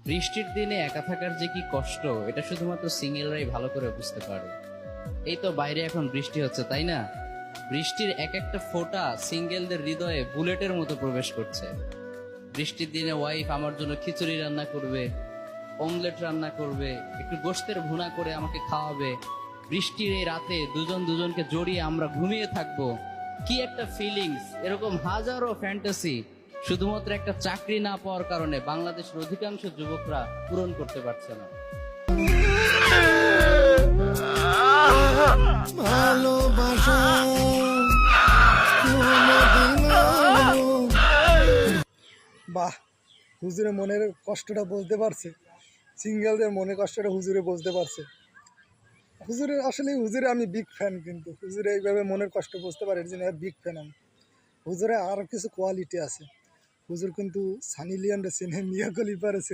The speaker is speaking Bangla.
বৃষ্টির দিনে একা থাকার যে কি কষ্ট, এটা শুধুমাত্র সিঙ্গেলরাই ভালো করে বুঝতে পারে। এই তো বাইরে এখন বৃষ্টি হচ্ছে, তাই না? বৃষ্টির এক একটা ফোঁটা সিঙ্গেলদের হৃদয়ে বুলেটের মতো প্রবেশ করছে। বৃষ্টির দিনে ওয়াইফ আমার জন্য খিচুড়ি রান্না করবে, অমলেট রান্না করবে, একটু গোশতের ভুনা করে আমাকে খাওয়াবে। বৃষ্টির এই রাতে দুজন দুজনকে জড়িয়ে আমরা ঘুমিয়ে থাকবো। কি একটা ফিলিংস! এরকম হাজারো ফ্যান্টাসি শুধুমাত্র একটা চাকরি না পাওয়ার কারণে বাংলাদেশের অধিকাংশ যুবকরা পূরণ করতে পারছে না। ভালোবাসা বাহ, হুজুরে মনের কষ্টটা বুঝতে পারছে। সিঙ্গেলদের মনের কষ্টটা হুজুরে বুঝতে পারছে। হুজুরের আসলে হুজুরে আমি বিগ ফ্যান, কিন্তু হুজুরে এইভাবে মনের কষ্ট বুঝতে পারে, এর জন্য বিগ ফ্যান আমি। হুজুরে আরও কিছু কোয়ালিটি আছে। হুজুর কিন্তু সানি লিওন চেনে, মিয়া খলিফার